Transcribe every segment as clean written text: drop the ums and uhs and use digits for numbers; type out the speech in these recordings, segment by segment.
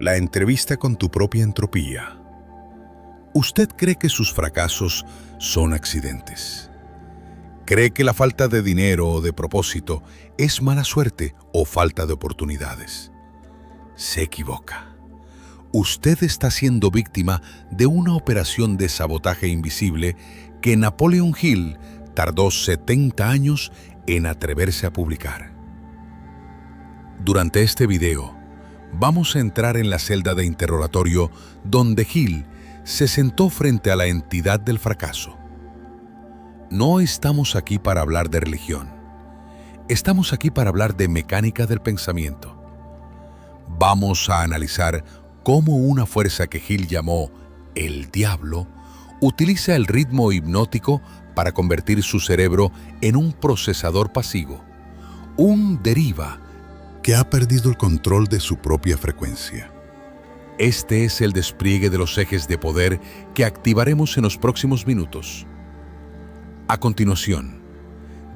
La entrevista con tu propia entropía. ¿Usted cree que sus fracasos son accidentes? ¿Cree que la falta de dinero o de propósito es mala suerte o falta de oportunidades? Se equivoca. Usted está siendo víctima de una operación de sabotaje invisible que Napoleon Hill tardó 70 años en atreverse a publicar. Durante este video, vamos a entrar en la celda de interrogatorio donde Hill se sentó frente a la entidad del fracaso. No estamos aquí para hablar de religión. Estamos aquí para hablar de mecánica del pensamiento. Vamos a analizar cómo una fuerza que Hill llamó el diablo utiliza el ritmo hipnótico para convertir su cerebro en un procesador pasivo, un deriva que ha perdido el control de su propia frecuencia. Este es el despliegue de los ejes de poder que activaremos en los próximos minutos. A continuación,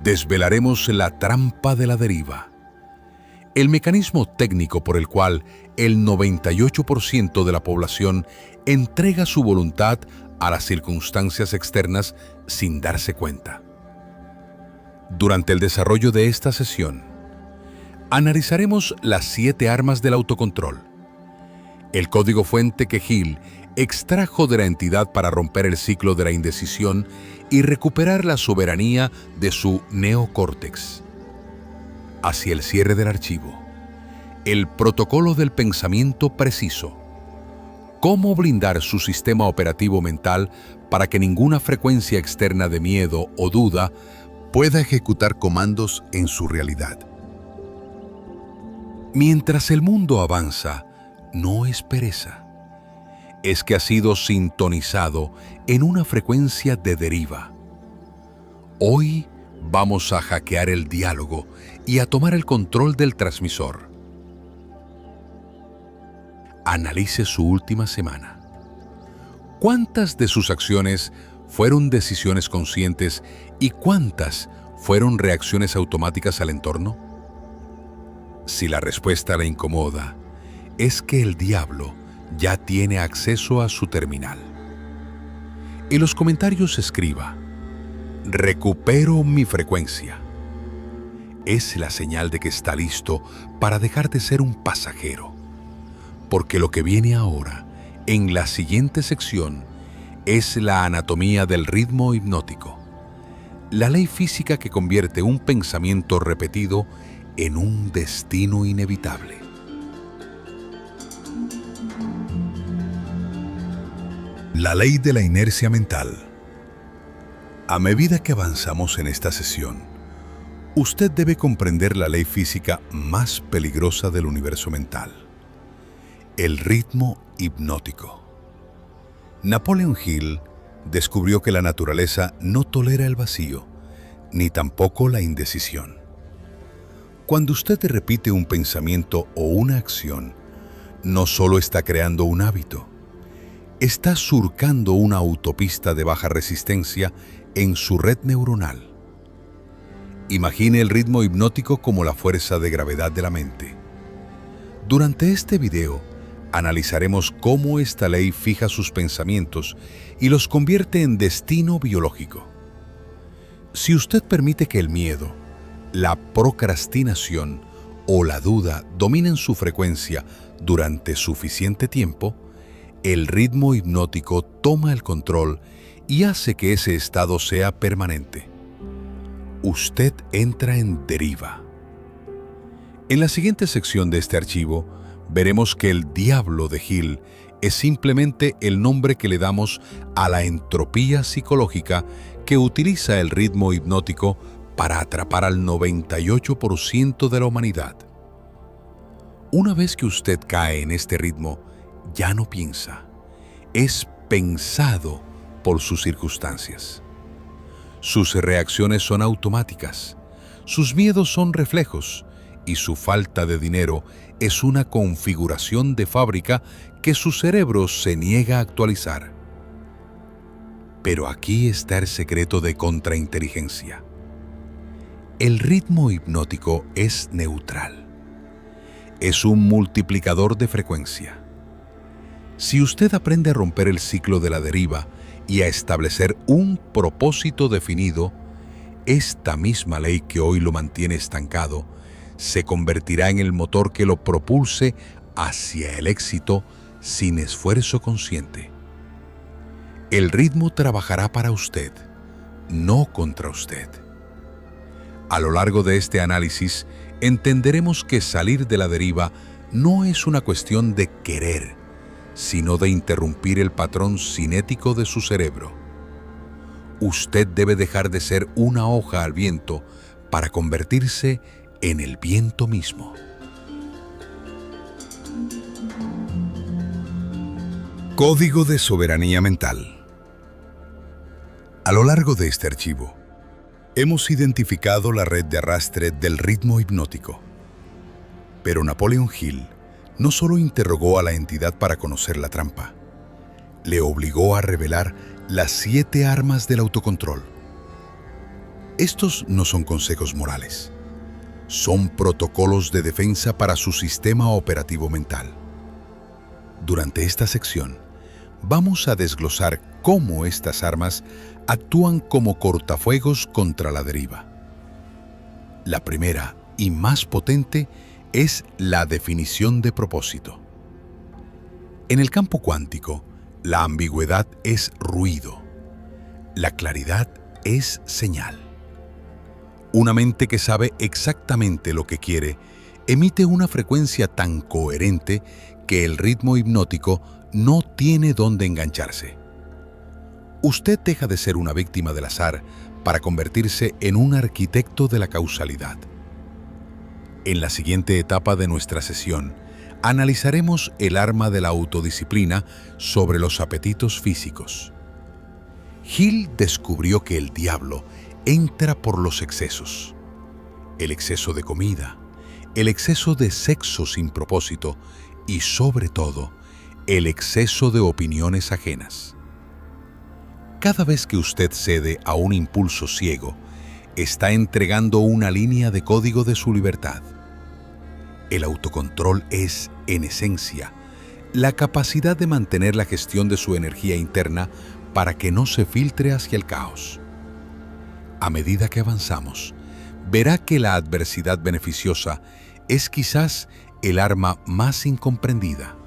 desvelaremos la trampa de la deriva, el mecanismo técnico por el cual el 98% de la población entrega su voluntad a las circunstancias externas sin darse cuenta. Durante el desarrollo de esta sesión, analizaremos las 7 armas del autocontrol, el código fuente que Hill extrajo de la entidad para romper el ciclo de la indecisión y recuperar la soberanía de su neocórtex. Hacia el cierre del archivo, el protocolo del pensamiento preciso. Cómo blindar su sistema operativo mental para que ninguna frecuencia externa de miedo o duda pueda ejecutar comandos en su realidad. Mientras el mundo avanza, no es pereza. Es que ha sido sintonizado en una frecuencia de deriva. Hoy vamos a hackear el diálogo y a tomar el control del transmisor. Analice su última semana. ¿Cuántas de sus acciones fueron decisiones conscientes y cuántas fueron reacciones automáticas al entorno? Si la respuesta le incomoda, es que el diablo ya tiene acceso a su terminal. En los comentarios escriba: recupero mi frecuencia. Es la señal de que está listo para dejar de ser un pasajero. Porque lo que viene ahora, en la siguiente sección, es la anatomía del ritmo hipnótico. La ley física que convierte un pensamiento repetido en un destino inevitable. La ley de la inercia mental. A medida que avanzamos en esta sesión, usted debe comprender la ley física más peligrosa del universo mental: el ritmo hipnótico. Napoleon Hill descubrió que la naturaleza no tolera el vacío, ni tampoco la indecisión. Cuando usted repite un pensamiento o una acción, no solo está creando un hábito, está surcando una autopista de baja resistencia en su red neuronal. Imagine el ritmo hipnótico como la fuerza de gravedad de la mente. Durante este video, analizaremos cómo esta ley fija sus pensamientos y los convierte en destino biológico. Si usted permite que el miedo, la procrastinación o la duda dominen su frecuencia durante suficiente tiempo, el ritmo hipnótico toma el control y hace que ese estado sea permanente. Usted entra en deriva. En la siguiente sección de este archivo, veremos que el diablo de Hill es simplemente el nombre que le damos a la entropía psicológica que utiliza el ritmo hipnótico para atrapar al 98% de la humanidad. Una vez que usted cae en este ritmo, ya no piensa, es pensado por sus circunstancias. Sus reacciones son automáticas, sus miedos son reflejos y su falta de dinero es una configuración de fábrica que su cerebro se niega a actualizar. Pero aquí está el secreto de contrainteligencia. El ritmo hipnótico es neutral. Es un multiplicador de frecuencia. Si usted aprende a romper el ciclo de la deriva y a establecer un propósito definido, esta misma ley que hoy lo mantiene estancado se convertirá en el motor que lo propulse hacia el éxito sin esfuerzo consciente. El ritmo trabajará para usted, no contra usted. A lo largo de este análisis, entenderemos que salir de la deriva no es una cuestión de querer, sino de interrumpir el patrón cinético de su cerebro. Usted debe dejar de ser una hoja al viento para convertirse en el viento mismo. Código de soberanía mental. A lo largo de este archivo, hemos identificado la red de arrastre del ritmo hipnótico. Pero Napoleon Hill no solo interrogó a la entidad para conocer la trampa, le obligó a revelar las 7 armas del autocontrol. Estos no son consejos morales, son protocolos de defensa para su sistema operativo mental. Durante esta sección, vamos a desglosar cómo estas armas actúan como cortafuegos contra la deriva. La primera y más potente es la definición de propósito. En el campo cuántico, la ambigüedad es ruido, la claridad es señal. Una mente que sabe exactamente lo que quiere emite una frecuencia tan coherente que el ritmo hipnótico no tiene dónde engancharse. Usted deja de ser una víctima del azar para convertirse en un arquitecto de la causalidad. En la siguiente etapa de nuestra sesión, analizaremos el arma de la autodisciplina sobre los apetitos físicos. Hill descubrió que el diablo entra por los excesos. El exceso de comida, el exceso de sexo sin propósito y, sobre todo, el exceso de opiniones ajenas. Cada vez que usted cede a un impulso ciego, está entregando una línea de código de su libertad. El autocontrol es, en esencia, la capacidad de mantener la gestión de su energía interna para que no se filtre hacia el caos. A medida que avanzamos, verá que la adversidad beneficiosa es quizás el arma más incomprendida.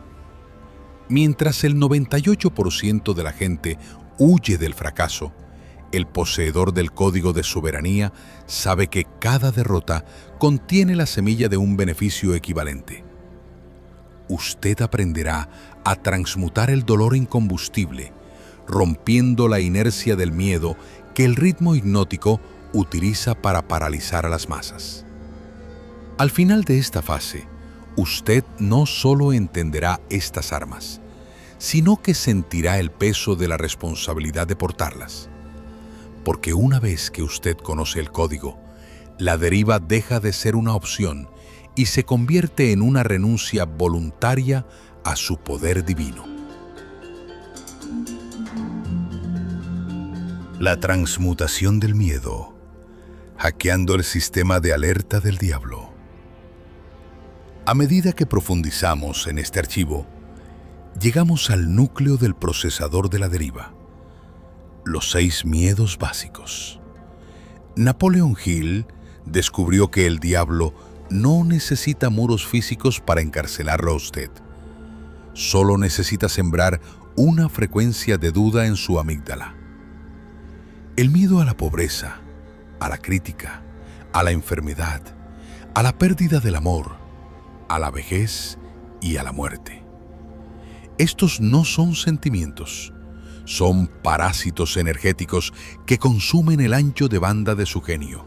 Mientras el 98% de la gente huye del fracaso, el poseedor del código de soberanía sabe que cada derrota contiene la semilla de un beneficio equivalente. Usted aprenderá a transmutar el dolor incombustible, rompiendo la inercia del miedo que el ritmo hipnótico utiliza para paralizar a las masas. Al final de esta fase, usted no solo entenderá estas armas, sino que sentirá el peso de la responsabilidad de portarlas. Porque una vez que usted conoce el código, la deriva deja de ser una opción y se convierte en una renuncia voluntaria a su poder divino. La transmutación del miedo, hackeando el sistema de alerta del diablo. A medida que profundizamos en este archivo, llegamos al núcleo del procesador de la deriva, los 6 miedos básicos. Napoleon Hill descubrió que el diablo no necesita muros físicos para encarcelarlo a usted. Solo necesita sembrar una frecuencia de duda en su amígdala. El miedo a la pobreza, a la crítica, a la enfermedad, a la pérdida del amor, a la vejez y a la muerte. Estos no son sentimientos, son parásitos energéticos que consumen el ancho de banda de su genio.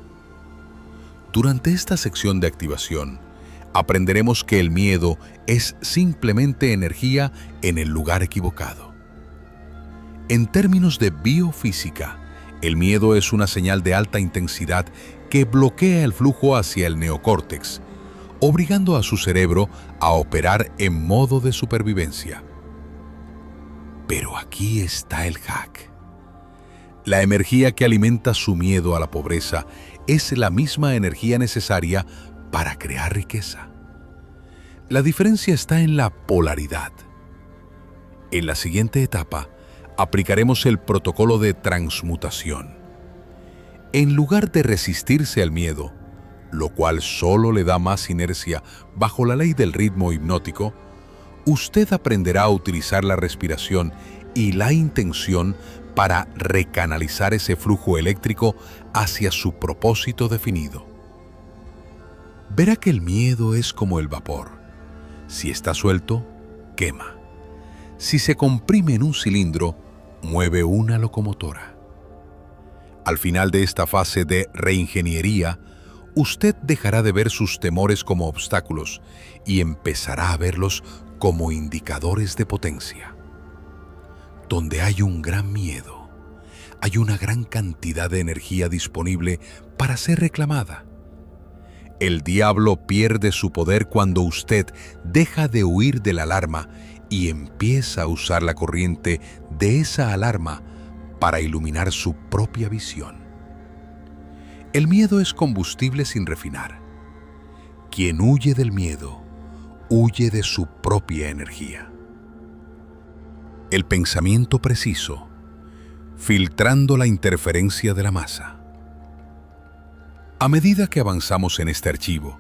Durante esta sección de activación, aprenderemos que el miedo es simplemente energía en el lugar equivocado. En términos de biofísica, el miedo es una señal de alta intensidad que bloquea el flujo hacia el neocórtex, obligando a su cerebro a operar en modo de supervivencia. Pero aquí está el hack. La energía que alimenta su miedo a la pobreza es la misma energía necesaria para crear riqueza. La diferencia está en la polaridad. En la siguiente etapa, aplicaremos el protocolo de transmutación. En lugar de resistirse al miedo, lo cual solo le da más inercia bajo la ley del ritmo hipnótico, usted aprenderá a utilizar la respiración y la intención para recanalizar ese flujo eléctrico hacia su propósito definido. Verá que el miedo es como el vapor. Si está suelto, quema. Si se comprime en un cilindro, mueve una locomotora. Al final de esta fase de reingeniería, usted dejará de ver sus temores como obstáculos y empezará a verlos como indicadores de potencia. Donde hay un gran miedo, hay una gran cantidad de energía disponible para ser reclamada. El diablo pierde su poder cuando usted deja de huir de la alarma y empieza a usar la corriente de esa alarma para iluminar su propia visión. El miedo es combustible sin refinar. Quien huye del miedo, huye de su propia energía. El pensamiento preciso, filtrando la interferencia de la masa. A medida que avanzamos en este archivo,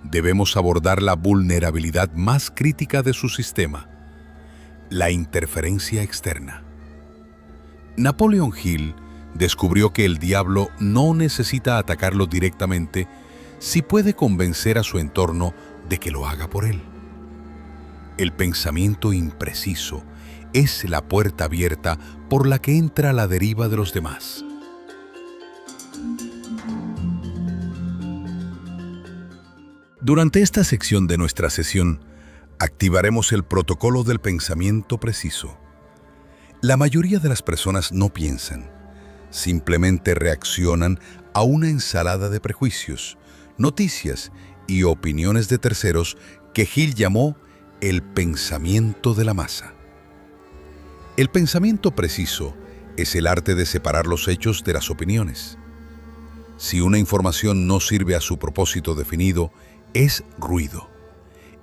debemos abordar la vulnerabilidad más crítica de su sistema, la interferencia externa. Napoleon Hill descubrió que el diablo no necesita atacarlo directamente si puede convencer a su entorno de que lo haga por él. El pensamiento impreciso es la puerta abierta por la que entra la deriva de los demás. Durante esta sección de nuestra sesión, activaremos el protocolo del pensamiento preciso. La mayoría de las personas no piensan, simplemente reaccionan a una ensalada de prejuicios, noticias y opiniones de terceros que Hill llamó el pensamiento de la masa. El pensamiento preciso es el arte de separar los hechos de las opiniones. Si una información no sirve a su propósito definido, es ruido.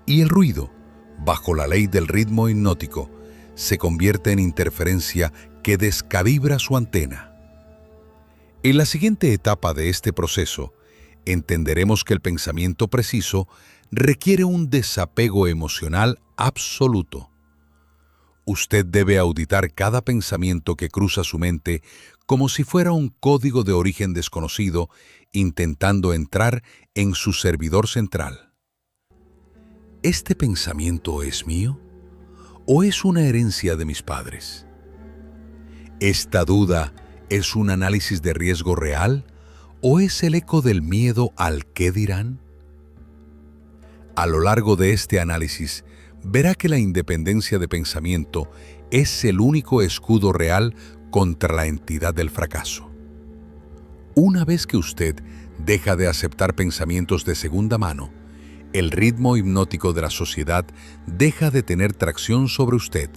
Y el ruido, bajo la ley del ritmo hipnótico, se convierte en interferencia que descalibra su antena. En la siguiente etapa de este proceso, entenderemos que el pensamiento preciso requiere un desapego emocional absoluto. Usted debe auditar cada pensamiento que cruza su mente como si fuera un código de origen desconocido intentando entrar en su servidor central. ¿Este pensamiento es mío o es una herencia de mis padres? ¿Esta duda es un análisis de riesgo real o es el eco del miedo al qué dirán? A lo largo de este análisis, verá que la independencia de pensamiento es el único escudo real contra la entidad del fracaso. Una vez que usted deja de aceptar pensamientos de segunda mano, el ritmo hipnótico de la sociedad deja de tener tracción sobre usted.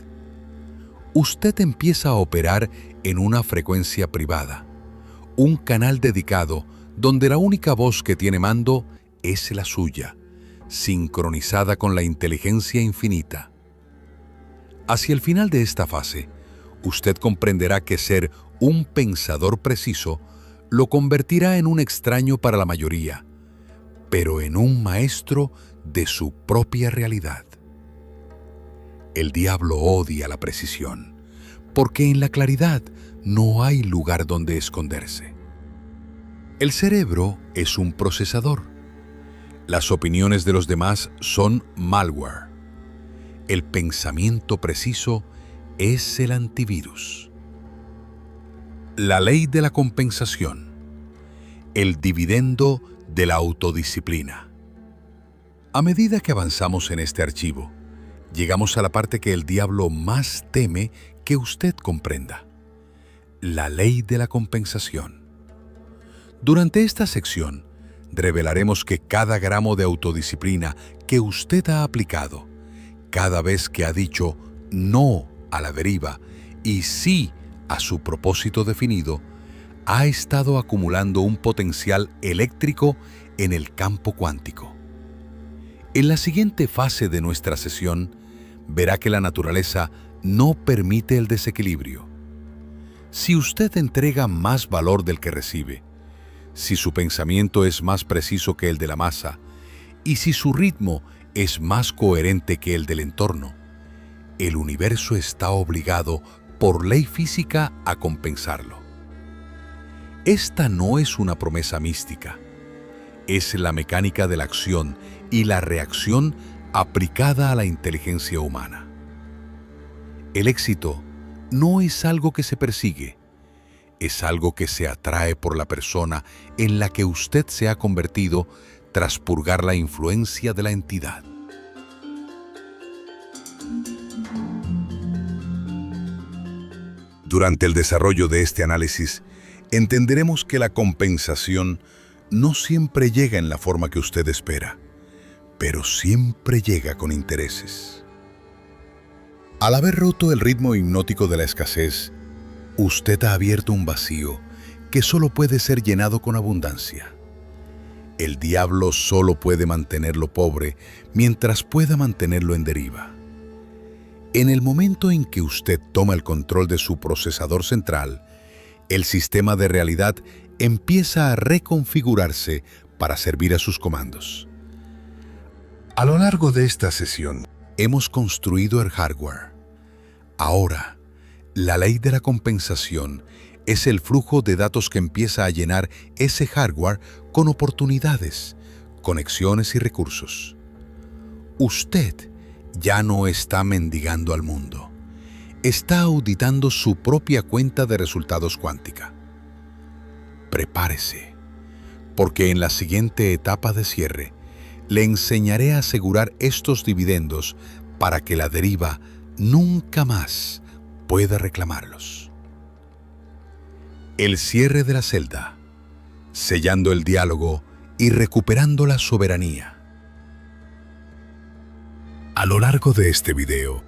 Usted empieza a operar en una frecuencia privada, un canal dedicado donde la única voz que tiene mando es la suya, sincronizada con la inteligencia infinita. Hacia el final de esta fase, usted comprenderá que ser un pensador preciso lo convertirá en un extraño para la mayoría, pero en un maestro de su propia realidad. El diablo odia la precisión, porque en la claridad no hay lugar donde esconderse. El cerebro es un procesador. Las opiniones de los demás son malware. El pensamiento preciso es el antivirus. La ley de la compensación. El dividendo de la autodisciplina. A medida que avanzamos en este archivo, llegamos a la parte que el diablo más teme que usted comprenda. La ley de la compensación. Durante esta sección, revelaremos que cada gramo de autodisciplina que usted ha aplicado, cada vez que ha dicho no a la deriva y sí a su propósito definido, ha estado acumulando un potencial eléctrico en el campo cuántico. En la siguiente fase de nuestra sesión, verá que la naturaleza no permite el desequilibrio. Si usted entrega más valor del que recibe, si su pensamiento es más preciso que el de la masa, y si su ritmo es más coherente que el del entorno, el universo está obligado por ley física a compensarlo. Esta no es una promesa mística, es la mecánica de la acción y la reacción aplicada a la inteligencia humana. El éxito no es algo que se persigue, es algo que se atrae por la persona en la que usted se ha convertido tras purgar la influencia de la entidad. Durante el desarrollo de este análisis, entenderemos que la compensación no siempre llega en la forma que usted espera, pero siempre llega con intereses. Al haber roto el ritmo hipnótico de la escasez, usted ha abierto un vacío que solo puede ser llenado con abundancia. El diablo solo puede mantenerlo pobre mientras pueda mantenerlo en deriva. En el momento en que usted toma el control de su procesador central, el sistema de realidad empieza a reconfigurarse para servir a sus comandos. A lo largo de esta sesión, hemos construido el hardware. Ahora, la ley de la compensación es el flujo de datos que empieza a llenar ese hardware con oportunidades, conexiones y recursos. Usted ya no está mendigando al mundo. Está auditando su propia cuenta de resultados cuántica. Prepárese, porque en la siguiente etapa de cierre, le enseñaré a asegurar estos dividendos para que la deriva nunca más pueda reclamarlos. El cierre de la celda, sellando el diálogo y recuperando la soberanía. A lo largo de este video,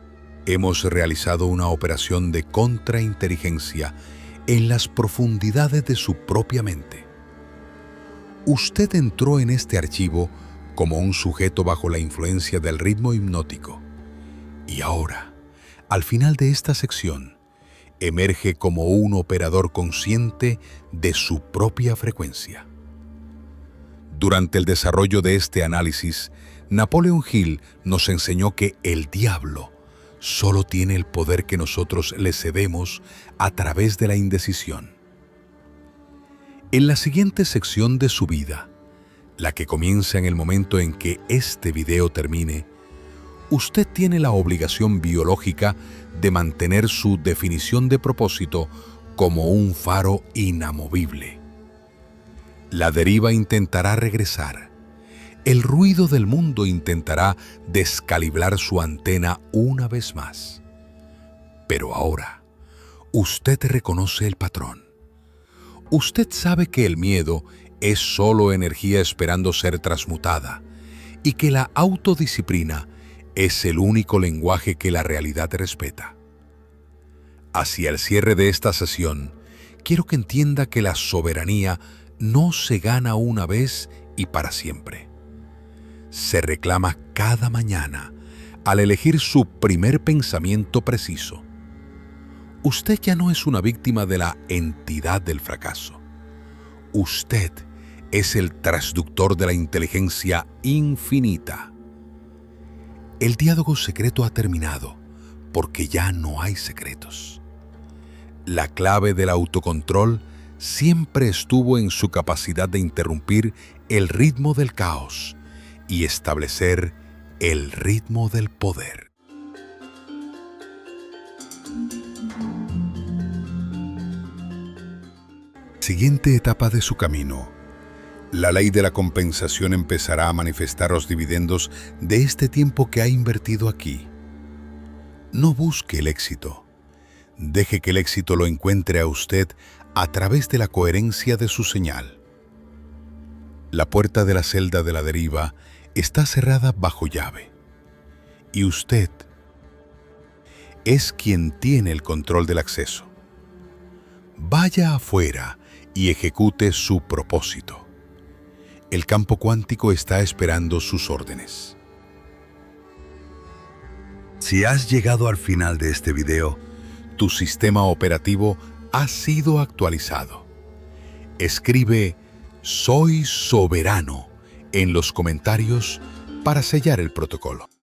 hemos realizado una operación de contrainteligencia en las profundidades de su propia mente. Usted entró en este archivo como un sujeto bajo la influencia del ritmo hipnótico. Y ahora, al final de esta sección, emerge como un operador consciente de su propia frecuencia. Durante el desarrollo de este análisis, Napoleon Hill nos enseñó que el diablo solo tiene el poder que nosotros le cedemos a través de la indecisión. En la siguiente sección de su vida, la que comienza en el momento en que este video termine, usted tiene la obligación biológica de mantener su definición de propósito como un faro inamovible. La deriva intentará regresar. El ruido del mundo intentará descalibrar su antena una vez más. Pero ahora, usted reconoce el patrón. Usted sabe que el miedo es solo energía esperando ser transmutada y que la autodisciplina es el único lenguaje que la realidad respeta. Hacia el cierre de esta sesión, quiero que entienda que la soberanía no se gana una vez y para siempre. Se reclama cada mañana al elegir su primer pensamiento preciso. Usted ya no es una víctima de la entidad del fracaso. Usted es el transductor de la inteligencia infinita. El diálogo secreto ha terminado porque ya no hay secretos. La clave del autocontrol siempre estuvo en su capacidad de interrumpir el ritmo del caos y establecer el ritmo del poder. Siguiente etapa de su camino. La ley de la compensación empezará a manifestar los dividendos de este tiempo que ha invertido aquí. No busque el éxito. Deje que el éxito lo encuentre a usted a través de la coherencia de su señal. La puerta de la celda de la deriva está cerrada bajo llave. Y usted es quien tiene el control del acceso. Vaya afuera y ejecute su propósito. El campo cuántico está esperando sus órdenes. Si has llegado al final de este video, tu sistema operativo ha sido actualizado. Escribe "Soy soberano" en los comentarios para sellar el protocolo.